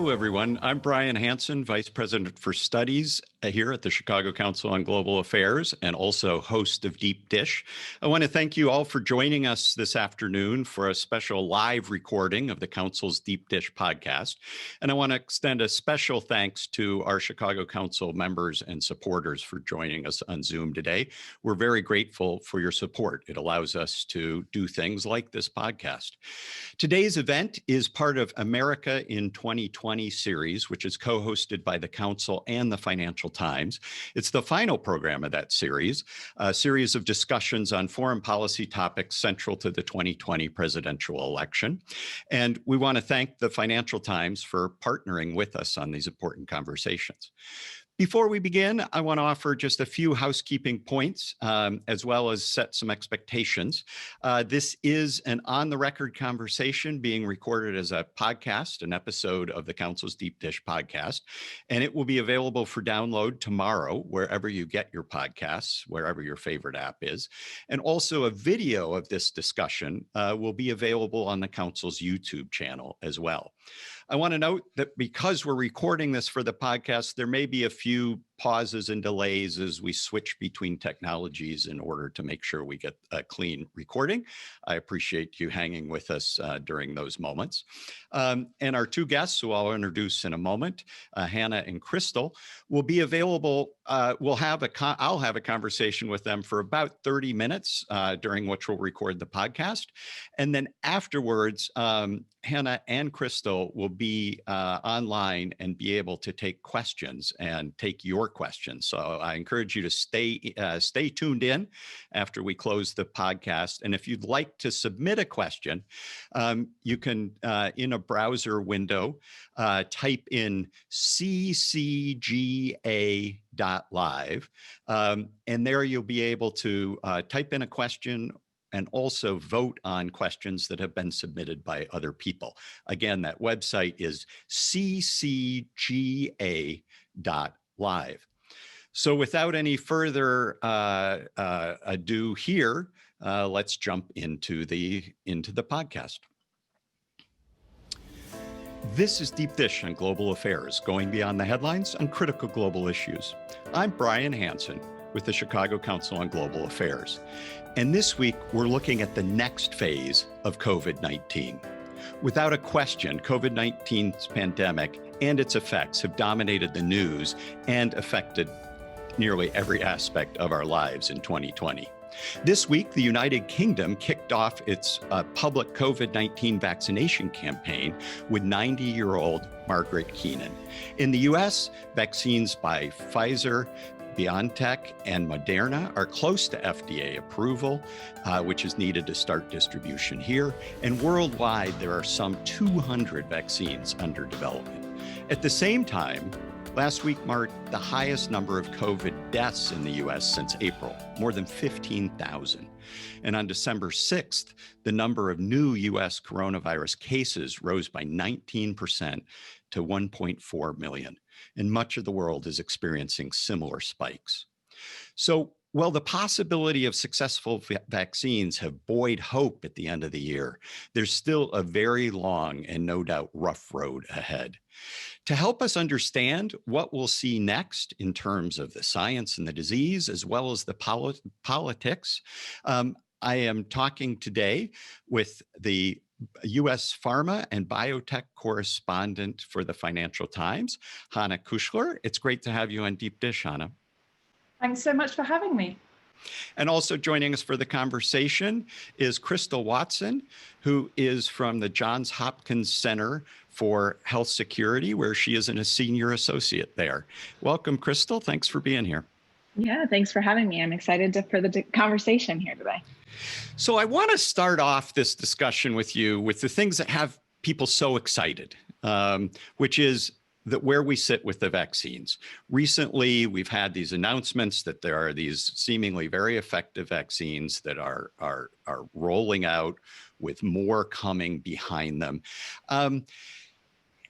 Hello, everyone. I'm Brian Hanson, Vice President for Studies here at the Chicago Council on Global Affairs and also host of Deep Dish. I want to thank you all for joining us this afternoon for a special live recording of the Council's Deep Dish podcast. And I want to extend a special thanks to our Chicago Council members and supporters for joining us on Zoom today. We're very grateful for your support. It allows us to do things like this podcast. Today's event is part of America in 2020 series, which is co-hosted by the Council and the Financial Times. It's the final program of that series, a series of discussions on foreign policy topics central to the 2020 presidential election. And we want to thank the Financial Times for partnering with us on these important conversations. Before we begin, I want to offer just a few housekeeping points, as well as set some expectations. This is an on-the-record conversation being recorded as a podcast, an episode of the Council's Deep Dish podcast, and it will be available for download tomorrow, wherever you get your podcasts, wherever your favorite app is. And also a video of this discussion will be available on the Council's YouTube channel as well. I want to note that because we're recording this for the podcast, there may be a few pauses and delays as we switch between technologies in order to make sure we get a clean recording. I appreciate you hanging with us during those moments. And our two guests, who I'll introduce in a moment, Hannah and Crystal, will be available. I'll have a conversation with them for about 30 minutes, during which we'll record the podcast. And then afterwards, Hannah and Crystal will be online and be able to take questions and take your questions. So I encourage you to stay tuned in after we close the podcast. And if you'd like to submit a question, you can, in a browser window, type in ccga.live. And there you'll be able to type in a question and also vote on questions that have been submitted by other people. Again, that website is ccga.live. So without any further ado here, let's jump into the podcast. This is Deep Dish on Global Affairs, going beyond the headlines on critical global issues. I'm Brian Hanson with the Chicago Council on Global Affairs. And this week, we're looking at the next phase of COVID-19. Without a question, COVID-19's pandemic and its effects have dominated the news and affected nearly every aspect of our lives in 2020. This week, the United Kingdom kicked off its public COVID-19 vaccination campaign with 90-year-old Margaret Keenan. In the U.S., vaccines by Pfizer, Biotech, and Moderna are close to FDA approval, which is needed to start distribution here. And worldwide, there are some 200 vaccines under development. At the same time, last week marked the highest number of COVID deaths in the U.S. since April, more than 15,000. And on December 6th, the number of new U.S. coronavirus cases rose by 19% to 1.4 million. And much of the world is experiencing similar spikes. So while the possibility of successful vaccines have buoyed hope at the end of the year, there's still a very long and no doubt rough road ahead. To help us understand what we'll see next in terms of the science and the disease, as well as the politics, I am talking today with the U.S. Pharma and Biotech Correspondent for the Financial Times, Hannah Kuchler. It's great to have you on Deep Dish, Hannah. Thanks so much for having me. And also joining us for the conversation is Crystal Watson, who is from the Johns Hopkins Center for Health Security, where she is a senior associate there. Welcome, Crystal. Thanks for being here. Yeah, thanks for having me. I'm excited for the conversation here today. So I want to start off this discussion with you with the things that have people so excited, which is that where we sit with the vaccines. Recently, we've had these announcements that there are these seemingly very effective vaccines that are rolling out, with more coming behind them.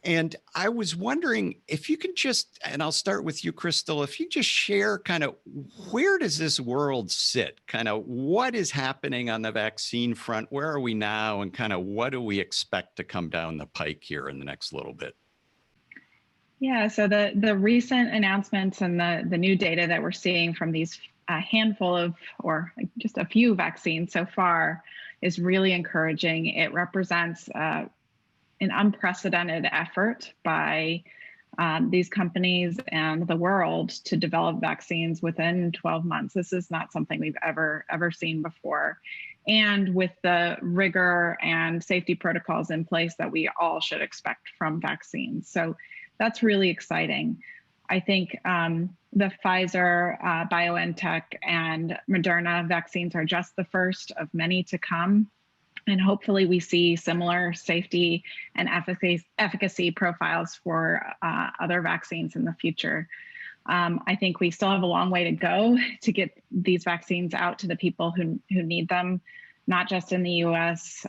And I was wondering if you could just, and I'll start with you, Crystal, if you just share kind of where does this world sit? Kind of what is happening on the vaccine front? Where are we now? And kind of what do we expect to come down the pike here in the next little bit? Yeah, so the recent announcements and the new data that we're seeing from these handful of, or just a few vaccines so far is really encouraging. It represents an unprecedented effort by these companies and the world to develop vaccines within 12 months. This is not something we've ever seen before. And with the rigor and safety protocols in place that we all should expect from vaccines. So that's really exciting. I think the Pfizer, BioNTech, and Moderna vaccines are just the first of many to come. And hopefully we see similar safety and efficacy profiles for other vaccines in the future. I think we still have a long way to go to get these vaccines out to the people who need them, not just in the US,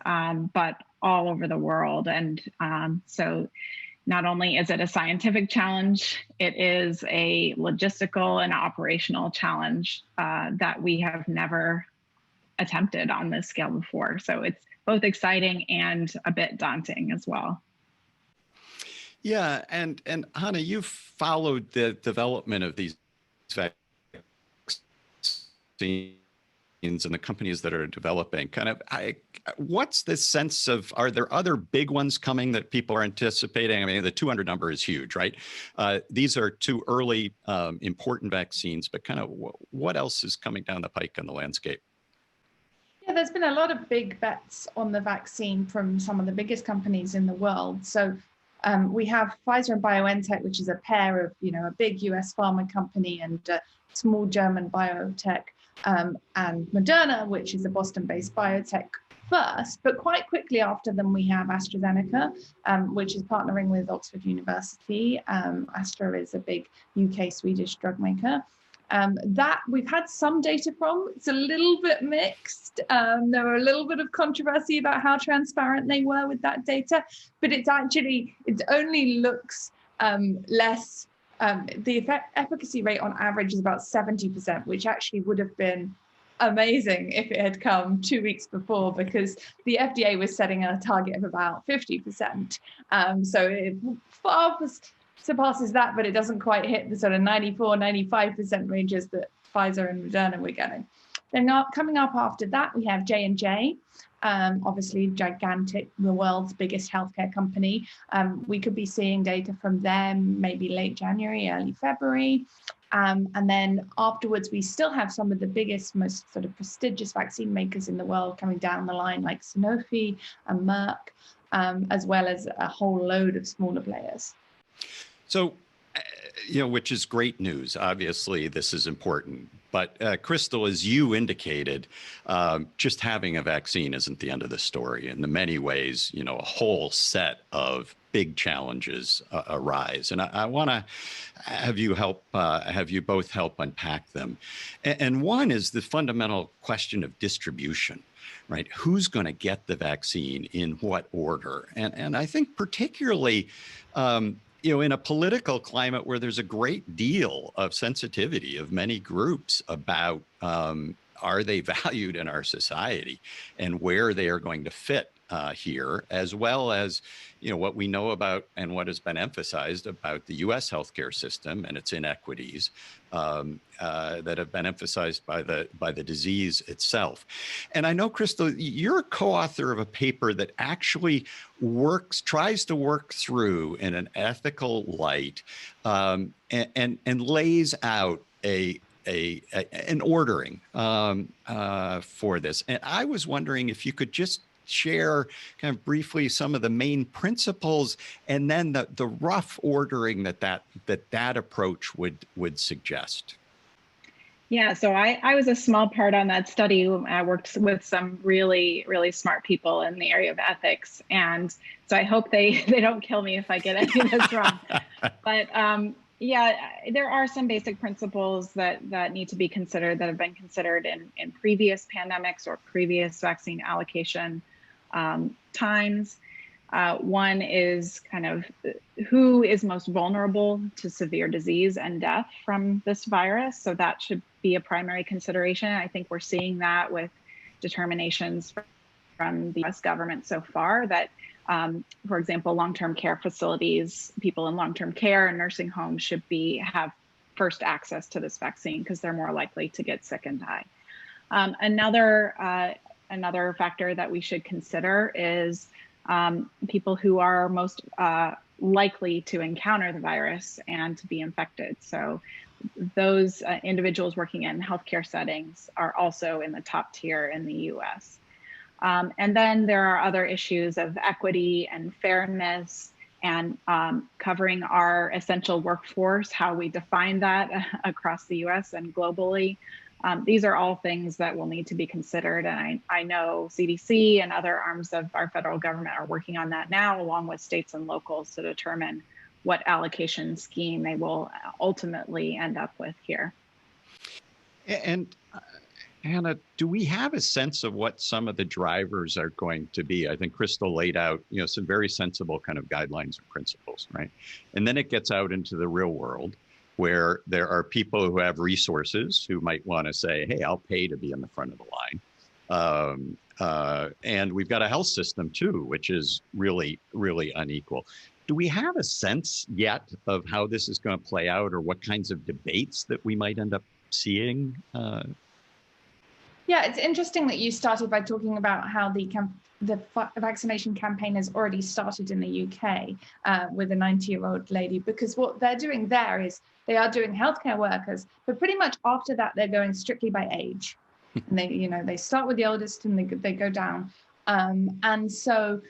but all over the world. And so not only is it a scientific challenge, it is a logistical and operational challenge that we have never attempted on this scale before. So it's both exciting and a bit daunting as well. Yeah, and Hannah, you've followed the development of these vaccines and the companies that are developing. What's the sense of, are there other big ones coming that people are anticipating? I mean, the 200 number is huge, right? These are two early important vaccines, but kind of what else is coming down the pike on the landscape? Yeah, there's been a lot of big bets on the vaccine from some of the biggest companies in the world. So we have Pfizer and BioNTech, which is a pair of, a big US pharma company and a small German biotech, and Moderna, which is a Boston-based biotech first. But quite quickly after them, we have AstraZeneca, which is partnering with Oxford University. Astra is a big UK-Swedish drug maker. That we've had some data from. It's a little bit mixed. There were a little bit of controversy about how transparent they were with that data, but it only looks less. The efficacy rate on average is about 70%, which actually would have been amazing if it had come 2 weeks before, because the FDA was setting a target of about 50%. So it far surpasses that, but it doesn't quite hit the sort of 94, 95% ranges that Pfizer and Moderna were getting. Then coming up after that, we have J&J, obviously gigantic, the world's biggest healthcare company. We could be seeing data from them maybe late January, early February. And then afterwards, we still have some of the biggest, most sort of prestigious vaccine makers in the world coming down the line, like Sanofi and Merck, as well as a whole load of smaller players. So, which is great news. Obviously, this is important. But Crystal, as you indicated, just having a vaccine isn't the end of the story. In the many ways, a whole set of big challenges arise. And I want to have you both help unpack them. And one is the fundamental question of distribution. Right? Who's going to get the vaccine in what order? And I think particularly, in a political climate where there's a great deal of sensitivity of many groups about are they valued in our society and where they are going to fit here, as well as what we know about and what has been emphasized about the U.S. healthcare system and its inequities that have been emphasized by the disease itself. And I know, Crystal, you're a co-author of a paper that actually tries to work through in an ethical light and lays out an ordering for this. And I was wondering if you could just share kind of briefly some of the main principles and then the rough ordering that approach would suggest. Yeah, so I was a small part on that study. I worked with some really, really smart people in the area of ethics. And so I hope they don't kill me if I get any of this wrong. But yeah, there are some basic principles that need to be considered that have been considered in previous pandemics or previous vaccine allocation times. One is kind of who is most vulnerable to severe disease and death from this virus. So that should be a primary consideration. I think we're seeing that with determinations from the US government so far that For example, long-term care facilities, people in long-term care and nursing homes should have first access to this vaccine because they're more likely to get sick and die. Another factor that we should consider is people who are most likely to encounter the virus and to be infected. So those individuals working in healthcare settings are also in the top tier in the US. And then there are other issues of equity and fairness and covering our essential workforce, how we define that across the US and globally. These are all things that will need to be considered. And I know CDC and other arms of our federal government are working on that now, along with states and locals, to determine what allocation scheme they will ultimately end up with here. And Hannah, do we have a sense of what some of the drivers are going to be? I think Crystal laid out, some very sensible kind of guidelines and principles, right? And then it gets out into the real world, where there are people who have resources who might want to say, hey, I'll pay to be in the front of the line. And we've got a health system too, which is really, really unequal. Do we have a sense yet of how this is going to play out, or what kinds of debates that we might end up seeing? Yeah, it's interesting that you started by talking about how the vaccination campaign has already started in the UK with a 90-year-old lady, because what they're doing there is they are doing healthcare workers, but pretty much after that, they're going strictly by age. And they start with the oldest and they go down. And so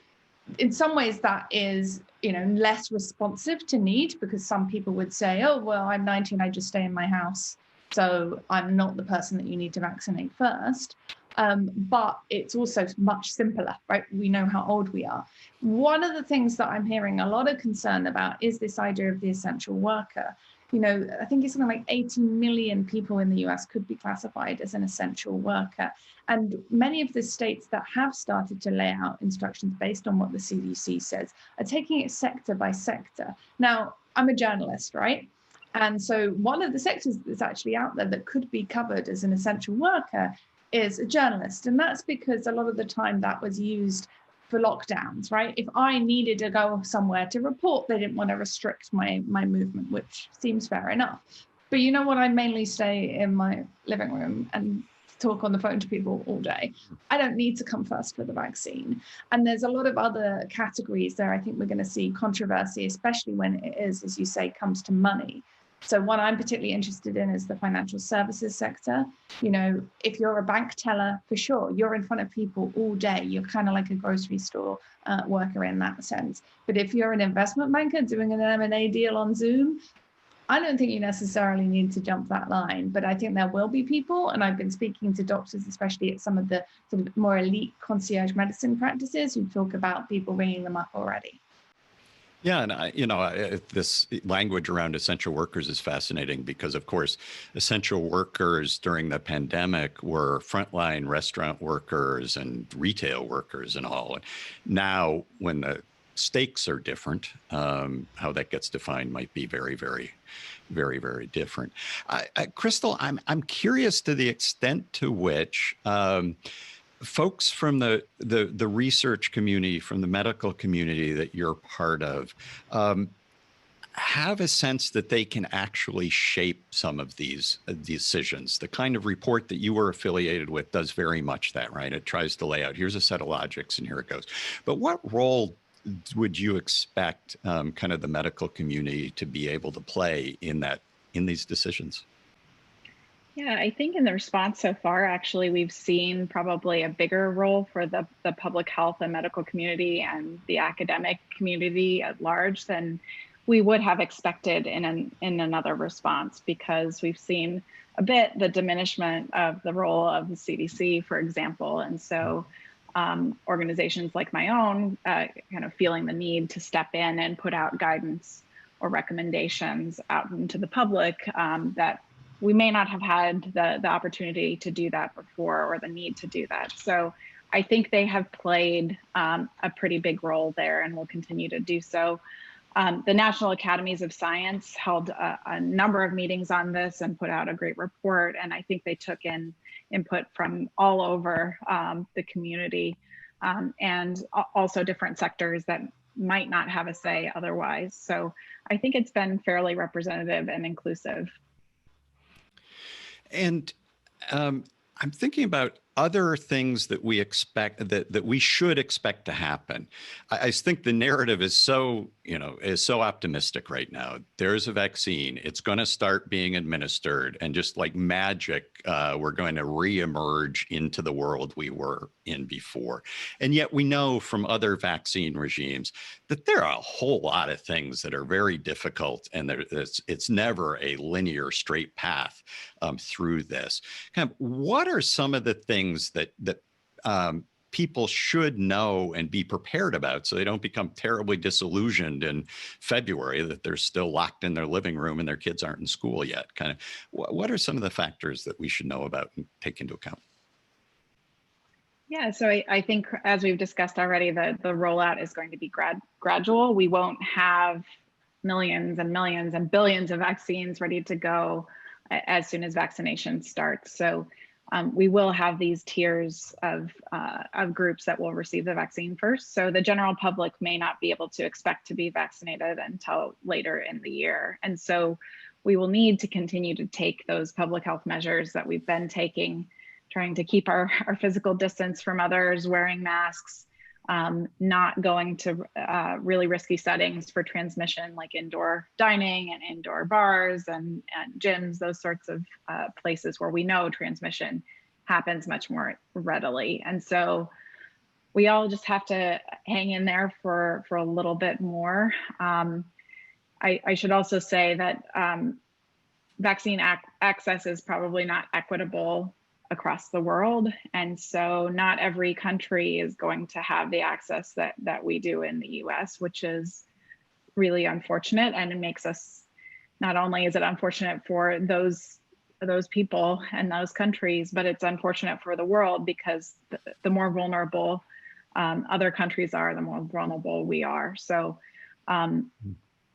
in some ways that is, less responsive to need, because some people would say, oh, well, I'm 90 and I just stay in my house, so I'm not the person that you need to vaccinate first. But it's also much simpler, right? We know how old we are. One of the things that I'm hearing a lot of concern about is this idea of the essential worker. I think it's something like 18 million people in the US could be classified as an essential worker. And many of the states that have started to lay out instructions based on what the CDC says are taking it sector by sector. Now, I'm a journalist, right? And so one of the sectors that's actually out there that could be covered as an essential worker is a journalist. And that's because a lot of the time that was used for lockdowns, right? If I needed to go somewhere to report, they didn't want to restrict my movement, which seems fair enough. But you know what? I mainly stay in my living room and talk on the phone to people all day. I don't need to come first for the vaccine. And there's a lot of other categories there. I think we're going to see controversy, especially when it is, as you say, comes to money. So one I'm particularly interested in is the financial services sector. If you're a bank teller, for sure, you're in front of people all day. You're kind of like a grocery store worker in that sense. But if you're an investment banker doing an M&A deal on Zoom, I don't think you necessarily need to jump that line. But I think there will be people, and I've been speaking to doctors, especially at some of the sort of more elite concierge medicine practices, who talk about people ringing them up already. Yeah, and this language around essential workers is fascinating because, of course, essential workers during the pandemic were frontline restaurant workers and retail workers and all. Now, when the stakes are different, how that gets defined might be very, very, very, very different. Crystal, I'm curious to the extent to which folks from the research community, from the medical community that you're part of, have a sense that they can actually shape some of these decisions. The kind of report that you were affiliated with does very much that, right? It tries to lay out, here's a set of logics and here it goes. But what role would you expect kind of the medical community to be able to play in these decisions? Yeah, I think in the response so far, actually, we've seen probably a bigger role for the public health and medical community and the academic community at large than we would have expected in another response, because we've seen a bit the diminishment of the role of the CDC, for example. And so organizations like my own kind of feeling the need to step in and put out guidance or recommendations out into the public that we may not have had the opportunity to do that before, or the need to do that. So I think they have played a pretty big role there and will continue to do so. The National Academies of Science held a number of meetings on this and put out a great report. And I think they took in input from all over the community. and also different sectors that might not have a say otherwise. So I think it's been fairly representative and inclusive. And I'm thinking about other things that we expect that we should expect to happen. I think the narrative is so optimistic right now. There's a vaccine. It's going to start being administered, and just like magic, we're going to reemerge into the world we were in before. And yet we know from other vaccine regimes that there are a whole lot of things that are very difficult, and it's never a linear, straight path through this. Kind of, what are some of the things that people should know and be prepared about, so they don't become terribly disillusioned in February that they're still locked in their living room and their kids aren't in school yet? Kind of, what are some of the factors that we should know about and take into account? Yeah, so I think, as we've discussed already, the rollout is going to be gradual. We won't have millions and millions and billions of vaccines ready to go as soon as vaccination starts. So we will have these tiers of groups that will receive the vaccine first. So the general public may not be able to expect to be vaccinated until later in the year. And so we will need to continue to take those public health measures that we've been taking, trying to keep our physical distance from others, wearing masks, not going to really risky settings for transmission, like indoor dining and indoor bars and gyms, those sorts of places where we know transmission happens much more readily. And so we all just have to hang in there for a little bit more. I should also say that vaccine access is probably not equitable across the world. And so not every country is going to have the access that we do in the US, which is really unfortunate. And it makes us, not only is it unfortunate for those people and those countries, but it's unfortunate for the world, because the more vulnerable other countries are, the more vulnerable we are. So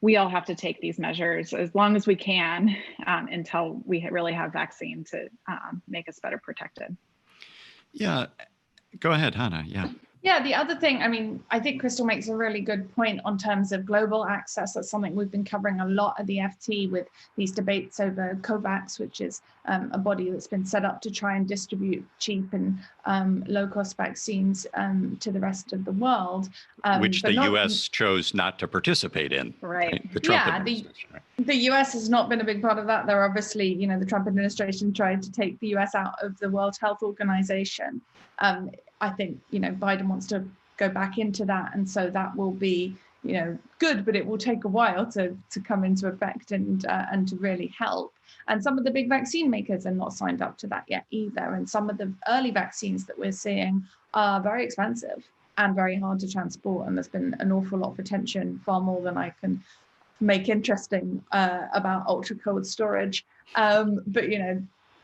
we all have to take these measures as long as we can until we really have vaccine to make us better protected. Yeah, go ahead, Hannah. Yeah. Yeah, the other thing, I mean, I think Crystal makes a really good point on terms of global access. That's something we've been covering a lot at the FT with these debates over COVAX, which is a body that's been set up to try and distribute cheap and low-cost vaccines to the rest of the world. Which the US chose not to participate in. Right. The Trump administration. The US has not been a big part of that. They're obviously, the Trump administration tried to take the US out of the World Health Organization. I think, Biden wants to go back into that. And so that will be, good, but it will take a while to come into effect and to really help. And some of the big vaccine makers are not signed up to that yet either. And some of the early vaccines that we're seeing are very expensive and very hard to transport. And there's been an awful lot of attention, far more than I can make interesting, about ultra cold storage. But,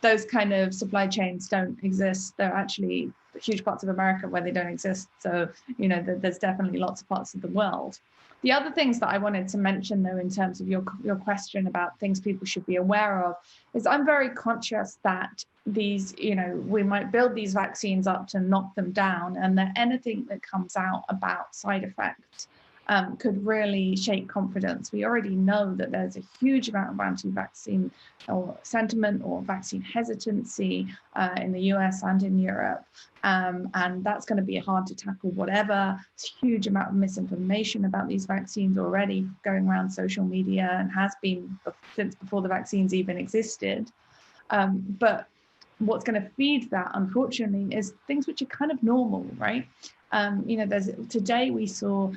those kind of supply chains don't exist. They're actually huge parts of America where they don't exist. So, there's definitely lots of parts of the world. The other things that I wanted to mention, though, in terms of your question about things people should be aware of, is I'm very conscious that these, we might build these vaccines up to knock them down, and that anything that comes out about side effects could really shake confidence. We already know that there's a huge amount of anti-vaccine or sentiment or vaccine hesitancy in the US and in Europe. And that's going to be hard to tackle whatever. There's a huge amount of misinformation about these vaccines already going around social media, and has been since before the vaccines even existed. But what's going to feed that, unfortunately, is things which are kind of normal, right? Today we saw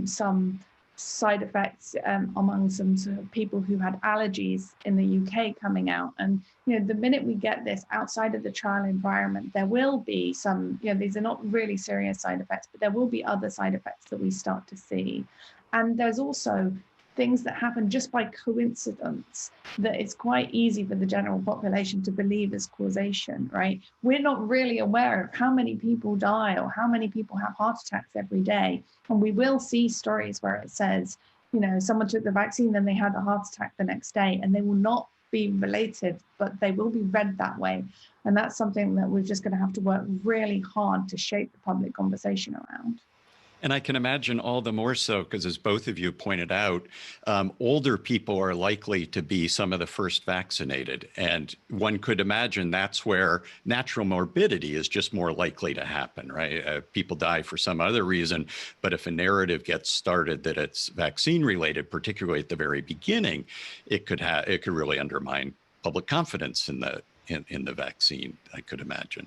some side effects among some sort of people who had allergies in the UK coming out. And, the minute we get this outside of the trial environment, there will be some, these are not really serious side effects, but there will be other side effects that we start to see. And there's also things that happen just by coincidence that it's quite easy for the general population to believe is causation, right? We're not really aware of how many people die or how many people have heart attacks every day. And we will see stories where it says, someone took the vaccine, then they had a heart attack the next day, and they will not be related, but they will be read that way. And that's something that we're just going to have to work really hard to shape the public conversation around. And I can imagine all the more so because, as both of you pointed out, older people are likely to be some of the first vaccinated. And one could imagine that's where natural morbidity is just more likely to happen, right? People die for some other reason. But if a narrative gets started that it's vaccine related, particularly at the very beginning, it could really undermine public confidence in the vaccine, I could imagine.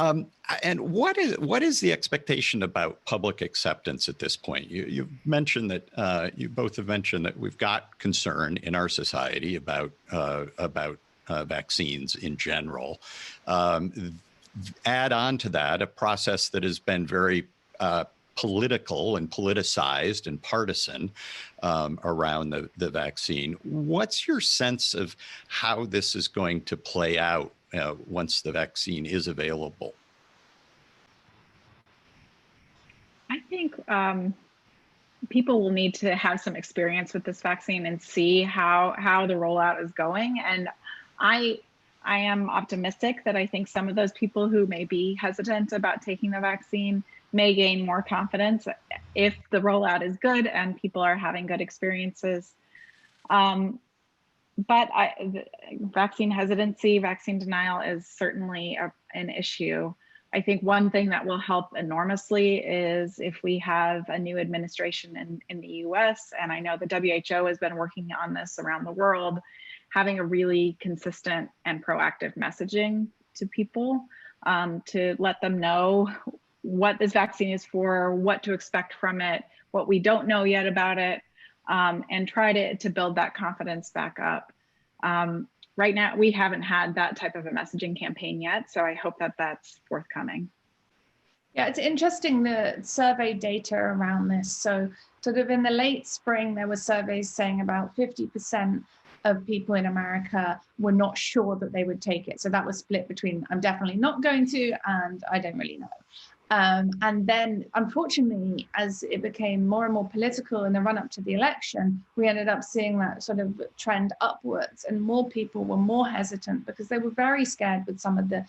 And what is the expectation about public acceptance at this point? You mentioned that you both have mentioned that we've got concern in our society about vaccines in general. Add on to that a process that has been very political and politicized and partisan around the vaccine. What's your sense of how this is going to play out once the vaccine is available? I think people will need to have some experience with this vaccine and see how the rollout is going. And I am optimistic that I think some of those people who may be hesitant about taking the vaccine may gain more confidence if the rollout is good and people are having good experiences. But vaccine hesitancy, vaccine denial is certainly an issue. I think one thing that will help enormously is if we have a new administration in the US, and I know the WHO has been working on this around the world, having a really consistent and proactive messaging to people to let them know what this vaccine is for, what to expect from it, what we don't know yet about it, and try to build that confidence back up. Right now, we haven't had that type of a messaging campaign yet, so I hope that that's forthcoming. Yeah, it's interesting, the survey data around this. So sort of in the late spring, there were surveys saying about 50% of people in America were not sure that they would take it. So that was split between I'm definitely not going to and I don't really know. And then, unfortunately, as it became more and more political in the run-up to the election, we ended up seeing that sort of trend upwards, and more people were more hesitant because they were very scared with some of the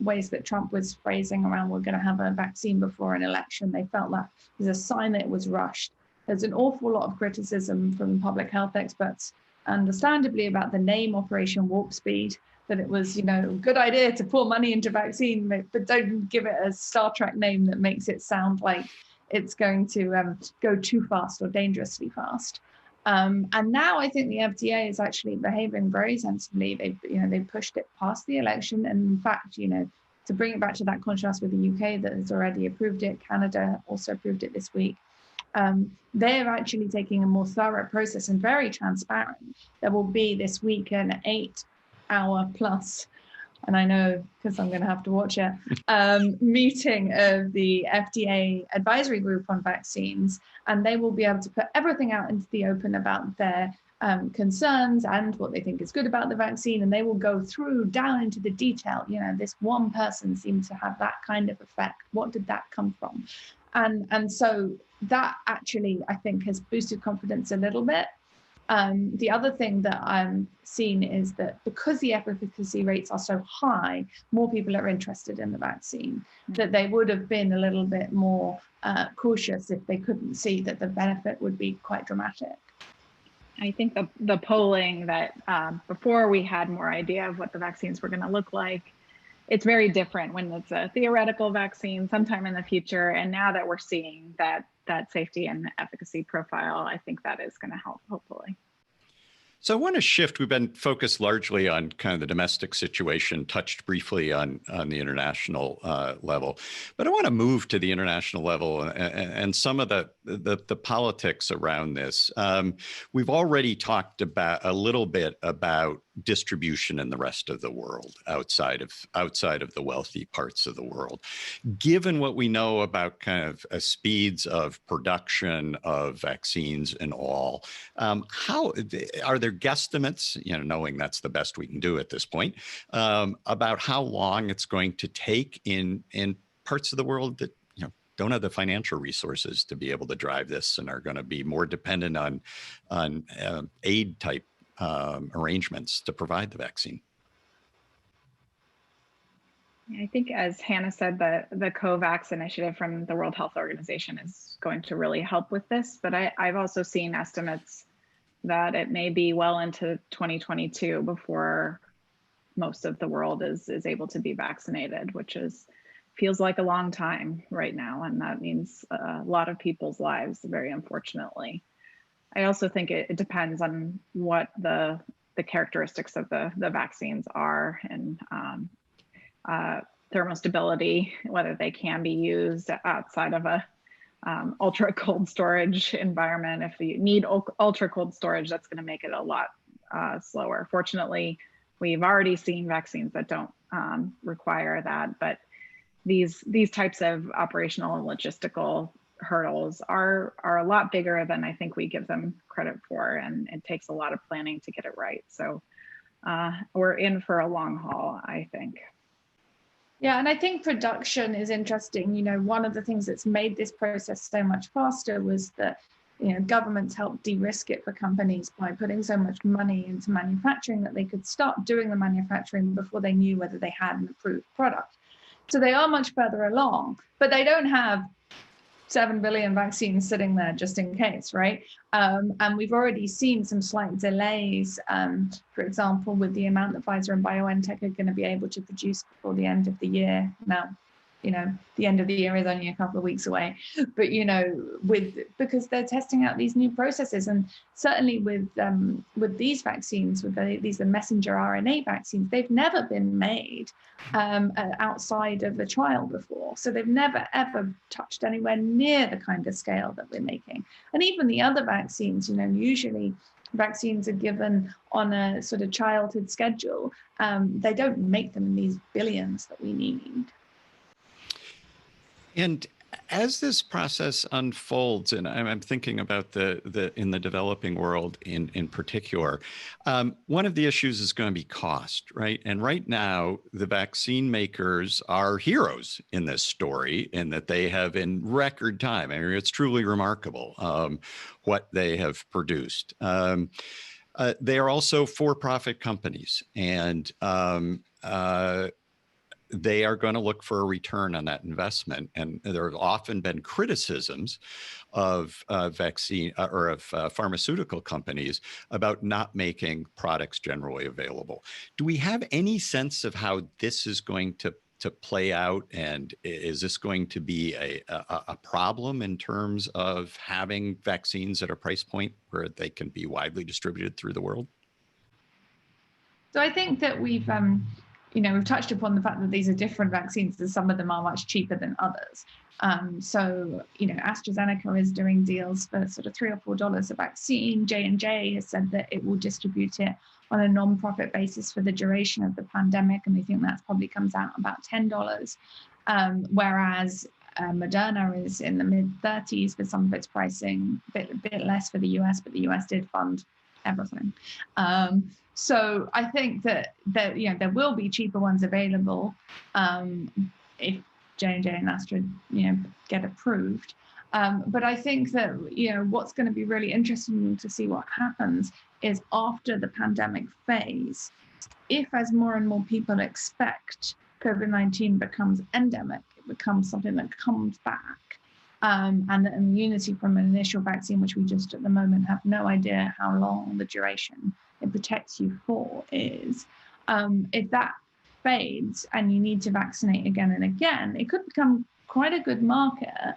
ways that Trump was phrasing around, we're going to have a vaccine before an election. They felt that was a sign that it was rushed. There's an awful lot of criticism from public health experts, understandably, about the name Operation Warp Speed, that it was, a good idea to pour money into vaccine, but don't give it a Star Trek name that makes it sound like it's going to go too fast or dangerously fast. And now I think the FDA is actually behaving very sensibly. They pushed it past the election, and in fact, to bring it back to that contrast with the UK that has already approved it, Canada also approved it this week. They're actually taking a more thorough process and very transparent. There will be this week an 8-hour plus, and I know because I'm going to have to watch it, meeting of the FDA advisory group on vaccines, and they will be able to put everything out into the open about their concerns and what they think is good about the vaccine, and they will go through down into the detail. This one person seemed to have that kind of effect. What did that come from? And so that actually, I think, has boosted confidence a little bit. The other thing that I'm seeing is that because the efficacy rates are so high, more people are interested in the vaccine, that they would have been a little bit more cautious if they couldn't see that the benefit would be quite dramatic. I think the polling that before we had more idea of what the vaccines were going to look like, it's very different when it's a theoretical vaccine sometime in the future. And now that we're seeing that safety and efficacy profile, I think that is going to help, hopefully. So I want to shift. We've been focused largely on kind of the domestic situation, touched briefly on the international level, but I want to move to the international level and some of the politics around this. We've already talked about a little bit about distribution in the rest of the world, outside of the wealthy parts of the world. Given what we know about kind of speeds of production of vaccines and all, how are there guesstimates, knowing that's the best we can do at this point, about how long it's going to take in parts of the world that don't have the financial resources to be able to drive this and are going to be more dependent on aid type arrangements to provide the vaccine? I think, as Hannah said, the COVAX initiative from the World Health Organization is going to really help with this. But I've also seen estimates that it may be well into 2022 before most of the world is able to be vaccinated, which feels like a long time right now. And that means a lot of people's lives, very unfortunately. I also think it depends on what the characteristics of the vaccines are, and thermostability, whether they can be used outside of a ultra cold storage environment. If you need ultra cold storage, that's going to make it a lot slower. Fortunately, we've already seen vaccines that don't require that, but these types of operational and logistical hurdles are a lot bigger than I think we give them credit for, and it takes a lot of planning to get it right. So we're in for a long haul, I think. Yeah, and I think production is interesting. You know, one of the things that's made this process so much faster was that, you know, governments helped de-risk it for companies by putting so much money into manufacturing that they could start doing the manufacturing before they knew whether they had an approved product. So they are much further along, but they don't have 7 billion vaccines sitting there just in case, right? And we've already seen some slight delays, for example, with the amount that Pfizer and BioNTech are going to be able to produce before the end of the year. Now, you know, the end of the year is only a couple of weeks away, but, you know, because they're testing out these new processes. And certainly with these vaccines, with these messenger RNA vaccines, they've never been made outside of a trial before. So they've never, ever touched anywhere near the kind of scale that we're making. And even the other vaccines, you know, usually vaccines are given on a sort of childhood schedule. They don't make them in these billions that we need. And as this process unfolds, and I'm thinking about the in the developing world in particular, one of the issues is going to be cost, right? And right now, the vaccine makers are heroes in this story, in that they have, in record time, I mean, it's truly remarkable what they have produced. They are also for-profit companies, and they are going to look for a return on that investment. And there have often been criticisms of vaccine or of pharmaceutical companies about not making products generally available. Do we have any sense of how this is going to play out? And is this going to be a problem in terms of having vaccines at a price point where they can be widely distributed through the world? So I think that we've touched upon the fact that these are different vaccines, and some of them are much cheaper than others. So, you know, AstraZeneca is doing deals for sort of $3 or $4 a vaccine. J&J has said that it will distribute it on a non-profit basis for the duration of the pandemic, and they think that probably comes out about $10. Whereas Moderna is in the mid-30s for some of its pricing, a bit less for the US, but the US did fund everything. So I think that you know, there will be cheaper ones available if J&J and Astra, you know, get approved. But I think that, you know, what's going to be really interesting to see what happens is after the pandemic phase, if as more and more people expect COVID-19 becomes endemic, it becomes something that comes back, and the immunity from an initial vaccine, which we just at the moment have no idea how long the duration it protects you for is, if that fades and you need to vaccinate again and again, it could become quite a good market,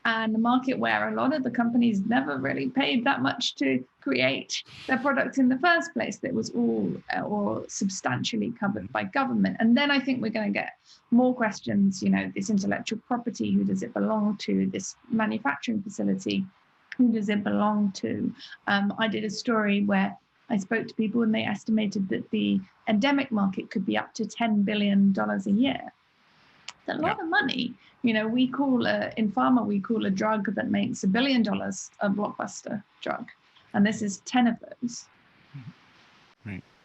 and a market where a lot of the companies never really paid that much to create their product in the first place. That was all or substantially covered by government. And then I think we're going to get more questions, you know, this intellectual property, who does it belong to? This manufacturing facility, who does it belong to? I did a story where I spoke to people and they estimated that the endemic market could be up to $10 billion a year. It's a lot of money. You know, in pharma, we call a drug that makes $1 billion a blockbuster drug. And this is 10 of those.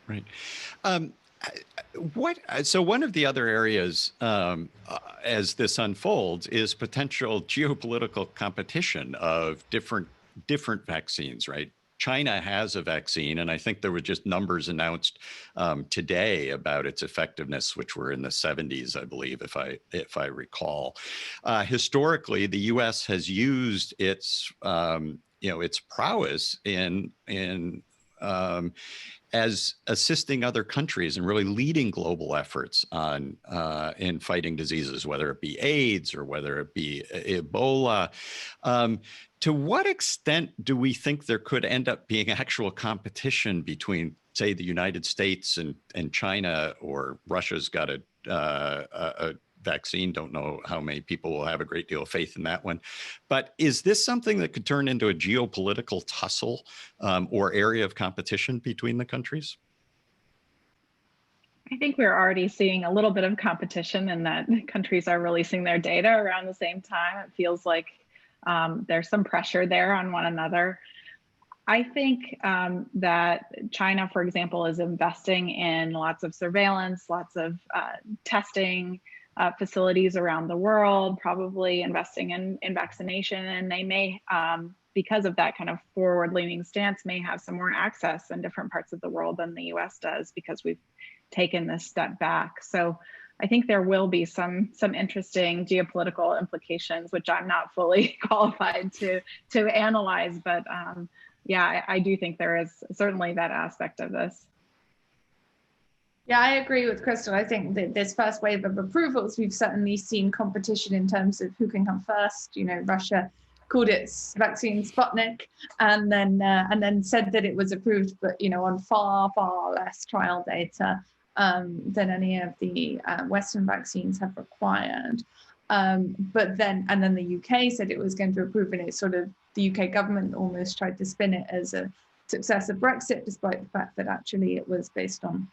Right. So one of the other areas as this unfolds is potential geopolitical competition of different vaccines, right? China has a vaccine, and I think there were just numbers announced today about its effectiveness, which were in the 70s, I believe, if I recall. Historically, the U.S. has used its its prowess in as assisting other countries and really leading global efforts on in fighting diseases, whether it be AIDS or whether it be Ebola. To what extent do we think there could end up being actual competition between, say, the United States and China, or Russia's got a vaccine? Don't know how many people will have a great deal of faith in that one. But is this something that could turn into a geopolitical tussle or area of competition between the countries? I think we're already seeing a little bit of competition in that countries are releasing their data around the same time. It feels like there's some pressure there on one another. I think that China, for example, is investing in lots of surveillance, lots of testing facilities around the world, probably investing in vaccination, and they may, because of that kind of forward-leaning stance, may have some more access in different parts of the world than the US does, because we've taken this step back. So I think there will be some interesting geopolitical implications, which I'm not fully qualified to analyze, but yeah, I do think there is certainly that aspect of this. Yeah, I agree with Crystal. I think that this first wave of approvals, we've certainly seen competition in terms of who can come first. You know, Russia called its vaccine Sputnik, and then said that it was approved, but on far less trial data than any of the Western vaccines have required. But then the UK said it was going to approve, and it sort of, the UK government almost tried to spin it as a success of Brexit, despite the fact that actually it was based on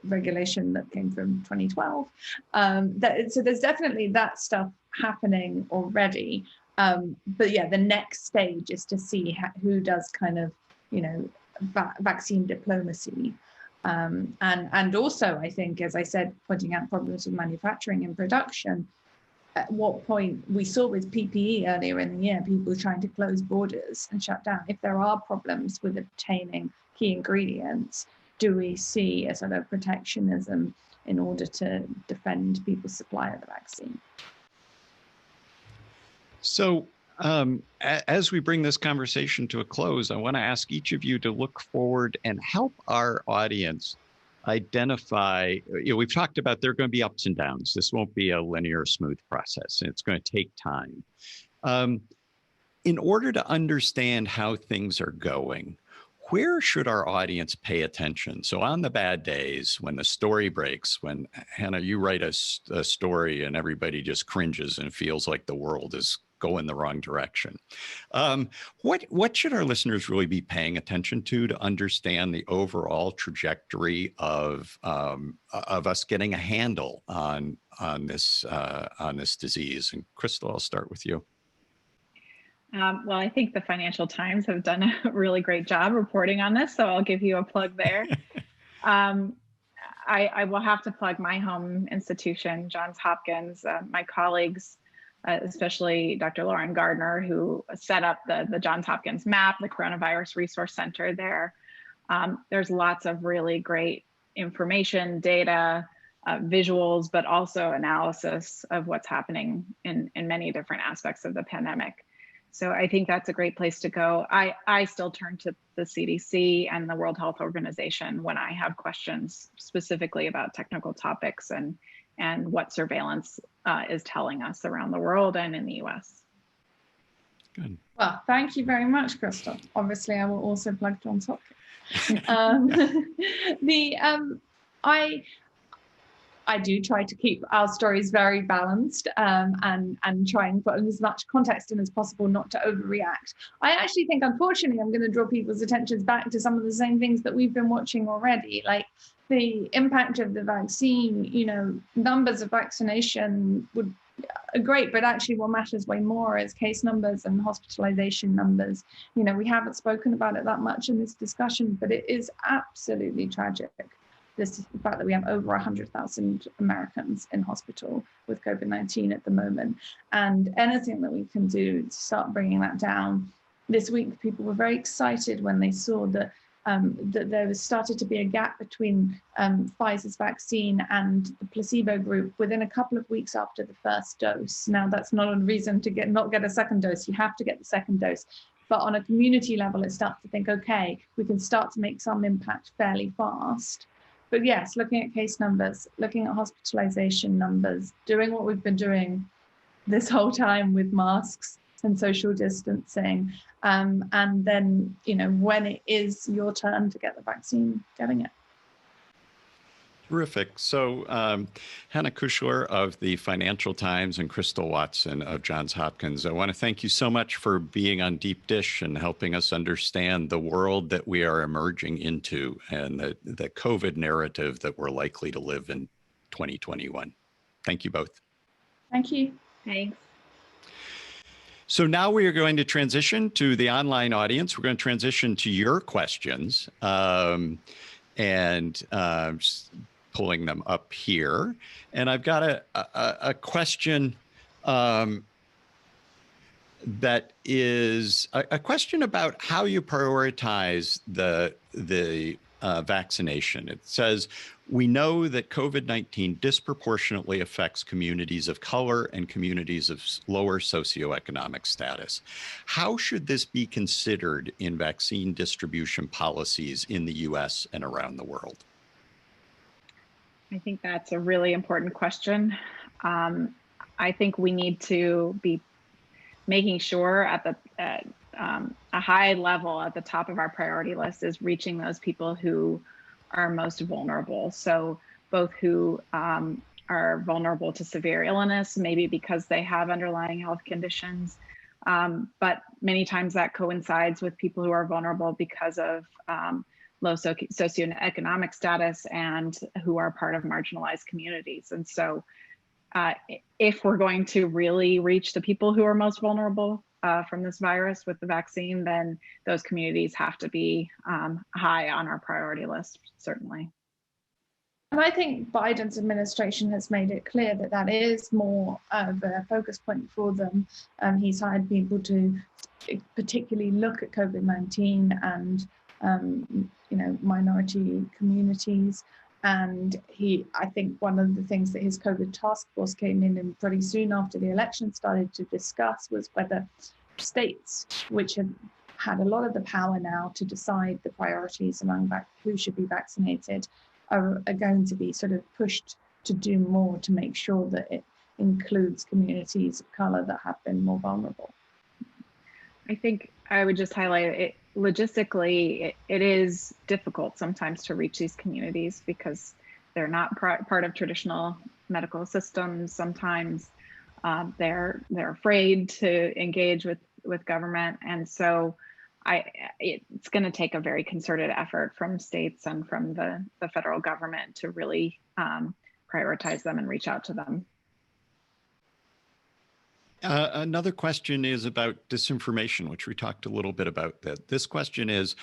regulation that came from 2012. So there's definitely that stuff happening already. But yeah, the next stage is to see who does kind of, vaccine diplomacy. And also, I think, as I said, pointing out problems with manufacturing and production. At what point we saw with PPE earlier in the year, people trying to close borders and shut down. If there are problems with obtaining key ingredients, do we see a sort of protectionism in order to defend people's supply of the vaccine? So as we bring this conversation to a close, I want to ask each of you to look forward and help our audience identify, we've talked about there are going to be ups and downs. This won't be a linear, smooth process, and it's going to take time. In order to understand how things are going, where should our audience pay attention? So on the bad days, when the story breaks, when, Hannah, you write a story and everybody just cringes and feels like the world is going the wrong direction. What should our listeners really be paying attention to understand the overall trajectory of us getting a handle on this disease? And Crystal, I'll start with you. Well, I think the Financial Times have done a really great job reporting on this, so I'll give you a plug there. I will have to plug my home institution, Johns Hopkins, my colleagues, especially Dr. Lauren Gardner, who set up the Johns Hopkins MAP, the Coronavirus Resource Center there. There's lots of really great information, data, visuals, but also analysis of what's happening in many different aspects of the pandemic. So I think that's a great place to go. I still turn to the CDC and the World Health Organization when I have questions specifically about technical topics and what surveillance is telling us around the world and in the US. Good. Well, thank you very much, Crystal. Obviously, I will also plug Johns Hopkins. I do try to keep our stories very balanced and try and put as much context in as possible, not to overreact. I actually think, unfortunately, I'm going to draw people's attentions back to some of the same things that we've been watching already, like the impact of the vaccine. Numbers of vaccination are great, but actually what matters way more is case numbers and hospitalization numbers. We haven't spoken about it that much in this discussion, but it is absolutely tragic. The fact that we have over 100,000 Americans in hospital with COVID-19 at the moment, and anything that we can do to start bringing that down this week, people were very excited when they saw that that there was started to be a gap between Pfizer's vaccine and the placebo group within a couple of weeks after the first dose. Now, that's not a reason to not get a second dose. You have to get the second dose. But on a community level, it starts to think, okay, we can start to make some impact fairly fast. But yes, looking at case numbers, looking at hospitalization numbers, doing what we've been doing this whole time with masks and social distancing, and then, when it is your turn to get the vaccine, getting it. Terrific. So Hannah Kuchler of the Financial Times and Crystal Watson of Johns Hopkins, I want to thank you so much for being on Deep Dish and helping us understand the world that we are emerging into and the COVID narrative that we're likely to live in 2021. Thank you both. Thank you. Thanks. So now we are going to transition to the online audience. We're going to transition to your questions and pulling them up here. And I've got a question that is a question about how you prioritize the vaccination. It says, we know that COVID-19 disproportionately affects communities of color and communities of lower socioeconomic status. How should this be considered in vaccine distribution policies in the US and around the world? I think that's a really important question. I think we need to be making sure at a high level at the top of our priority list is reaching those people who are most vulnerable. So both who are vulnerable to severe illness, maybe because they have underlying health conditions, but many times that coincides with people who are vulnerable because of low socioeconomic status and who are part of marginalized communities. And so if we're going to really reach the people who are most vulnerable from this virus with the vaccine, then those communities have to be high on our priority list, certainly. And I think Biden's administration has made it clear that that is more of a focus point for them. He's hired people to particularly look at COVID-19 and minority communities. And I think one of the things that his COVID task force came in and pretty soon after the election started to discuss was whether states, which have had a lot of the power now to decide the priorities among who should be vaccinated, are going to be sort of pushed to do more to make sure that it includes communities of color that have been more vulnerable. I think I would just highlight it. Logistically, it is difficult sometimes to reach these communities because they're not part of traditional medical systems. Sometimes they're afraid to engage with government, and so it's going to take a very concerted effort from states and from the federal government to really prioritize them and reach out to them. Another question is about disinformation, which we talked a little bit about. This question is,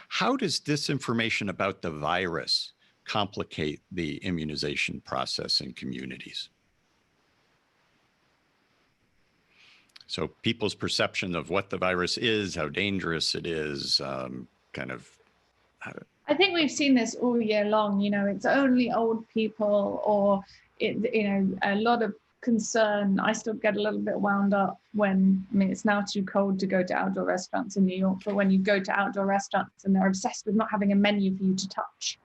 how does disinformation about the virus complicate the immunization process in communities? So people's perception of what the virus is, how dangerous it is, I think we've seen this all year long. It's only old people, or a lot of concern. I still get a little bit wound up when, it's now too cold to go to outdoor restaurants in New York, but when you go to outdoor restaurants and they're obsessed with not having a menu for you to touch.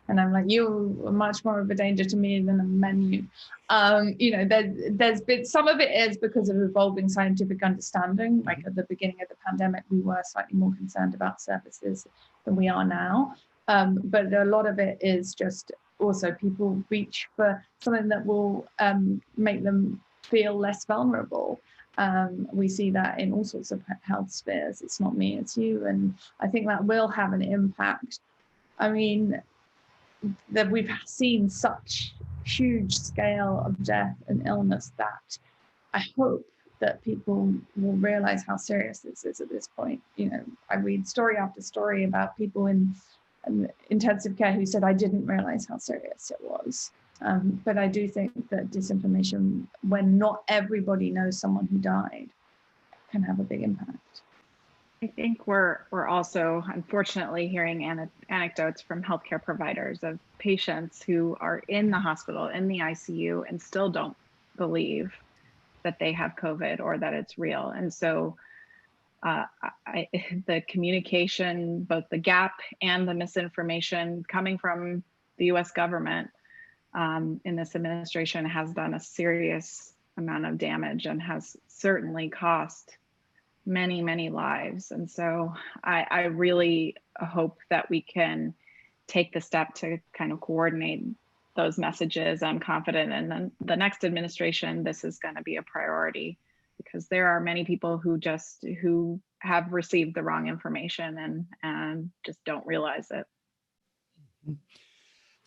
And I'm like, you are much more of a danger to me than a menu. There's been, some of it is because of evolving scientific understanding. Like at the beginning of the pandemic, we were slightly more concerned about services than we are now. But a lot of it is just also people reach for something that will make them feel less vulnerable. We see that in all sorts of health spheres. It's not me, it's you. And I think that will have an impact. That we've seen such huge scale of death and illness that I hope that people will realize how serious this is at this point. I read story after story about people in intensive care who said, I didn't realize how serious it was. But I do think that disinformation, when not everybody knows someone who died, can have a big impact. I think we're also unfortunately hearing anecdotes from healthcare providers of patients who are in the hospital, in the ICU, and still don't believe that they have COVID or that it's real. And so the communication, both the gap and the misinformation coming from the US government in this administration has done a serious amount of damage and has certainly cost many, many lives. And so I really hope that we can take the step to kind of coordinate those messages. I'm confident in the next administration, this is going to be a priority, because there are many people who have received the wrong information and just don't realize it.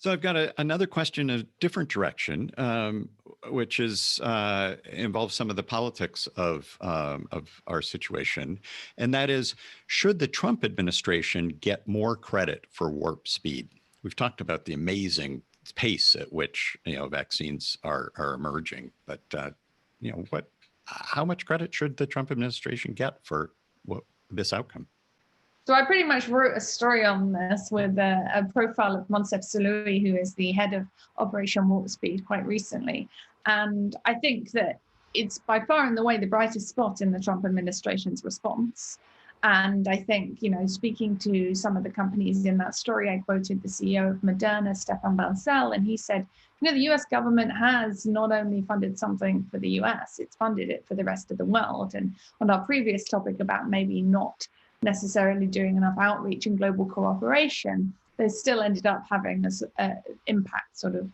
So I've got another question in a different direction, which is involves some of the politics of our situation, and that is, should the Trump administration get more credit for warp speed? We've talked about the amazing pace at which vaccines are emerging, but how much credit should the Trump administration get for this outcome? So I pretty much wrote a story on this with a profile of Monsef Saloui, who is the head of Operation Warp Speed, quite recently. And I think that it's by far and away the brightest spot in the Trump administration's response. And I think, speaking to some of the companies in that story, I quoted the CEO of Moderna, Stefan Bancel, and he said, the US government has not only funded something for the US, it's funded it for the rest of the world. And on our previous topic about maybe not necessarily doing enough outreach and global cooperation, they still ended up having this impact sort of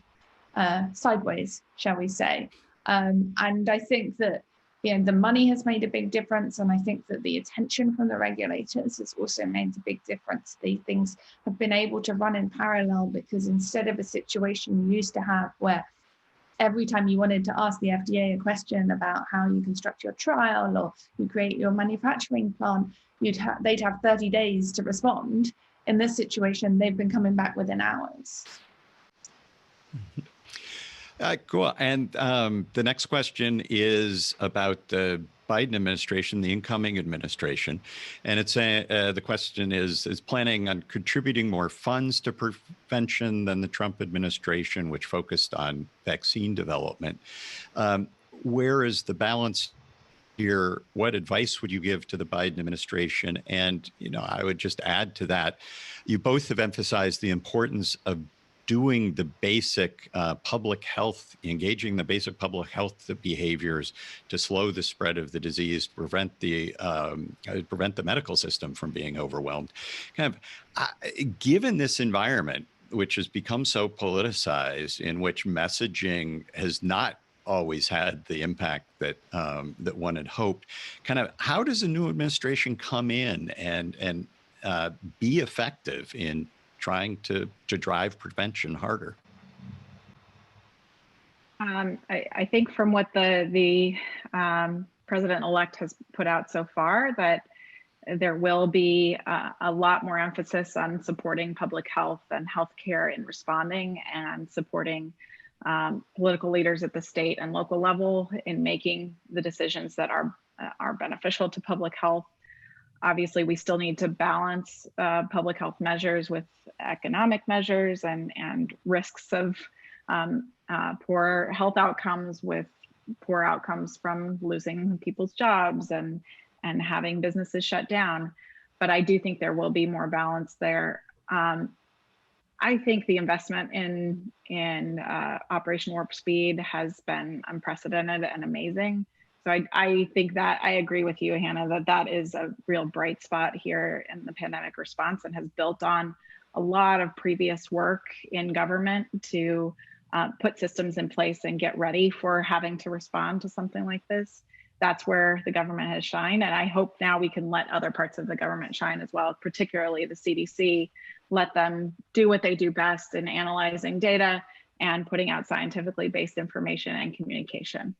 sideways, shall we say. And I think that the money has made a big difference, and I think that the attention from the regulators has also made a big difference. These things have been able to run in parallel, because instead of a situation you used to have where every time you wanted to ask the FDA a question about how you construct your trial or you create your manufacturing plant, they'd have 30 days to respond. In this situation, they've been coming back within hours. Cool. And the next question is about the Biden administration, the incoming administration. And it's the question is planning on contributing more funds to prevention than the Trump administration, which focused on vaccine development. Where is the balance here? What advice would you give to the Biden administration? And, I would just add to that, you both have emphasized the importance of doing the basic public health, engaging the basic public health behaviors to slow the spread of the disease, prevent the medical system from being overwhelmed. Given this environment, which has become so politicized, in which messaging has not always had the impact that that one had hoped, how does a new administration come in and be effective in trying to drive prevention harder? I think from what the president-elect has put out so far, that there will be a lot more emphasis on supporting public health and healthcare in responding, and supporting political leaders at the state and local level in making the decisions that are beneficial to public health. Obviously, we still need to balance public health measures with economic measures and risks of poor health outcomes, with poor outcomes from losing people's jobs and having businesses shut down. But I do think there will be more balance there. I think the investment in Operation Warp Speed has been unprecedented and amazing. So I think that I agree with you, Hannah, that is a real bright spot here in the pandemic response, and has built on a lot of previous work in government to put systems in place and get ready for having to respond to something like this. That's where the government has shined. And I hope now we can let other parts of the government shine as well, particularly the CDC, let them do what they do best in analyzing data and putting out scientifically based information and communication.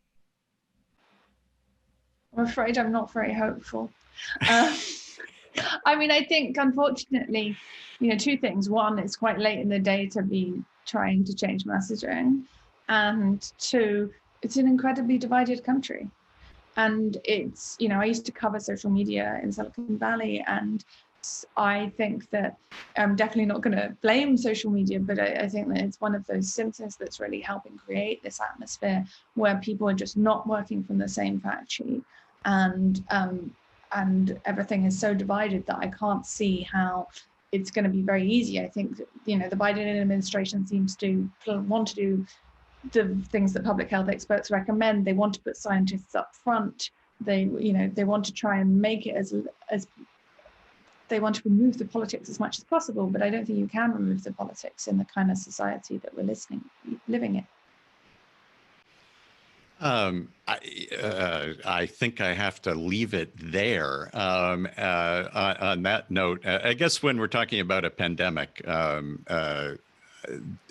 I'm afraid I'm not very hopeful. I think, unfortunately, two things. One, it's quite late in the day to be trying to change messaging. And two, it's an incredibly divided country. And it's, you know, I used to cover social media in Silicon Valley, and I think that I'm definitely not going to blame social media, but I think that it's one of those symptoms that's really helping create this atmosphere where people are just not working from the same fact sheet, and everything is so divided that I can't see how it's going to be very easy. I think that, you know, the Biden administration seems to want to do the things that public health experts recommend. They want to put scientists up front. They, you know, they want to try and make it as they want to remove the politics as much as possible, but I don't think you can remove the politics in the kind of society that we're living in. I think I have to leave it there. On that note, I guess when we're talking about a pandemic,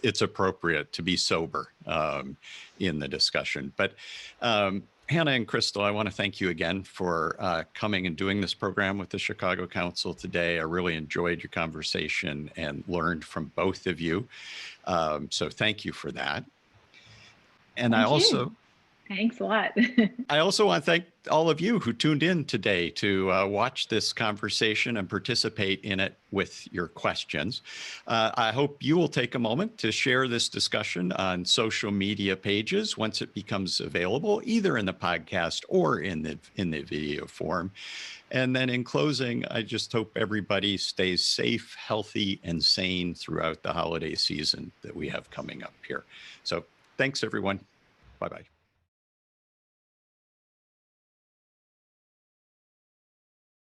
it's appropriate to be sober in the discussion. But Hannah and Crystal, I want to thank you again for coming and doing this program with the Chicago Council today. I really enjoyed your conversation and learned from both of you. So thank you for that. And Thanks a lot. I also want to thank all of you who tuned in today to watch this conversation and participate in it with your questions. I hope you will take a moment to share this discussion on social media pages once it becomes available, either in the podcast or in the video form. And then in closing, I just hope everybody stays safe, healthy, and sane throughout the holiday season that we have coming up here. So thanks, everyone. Bye-bye.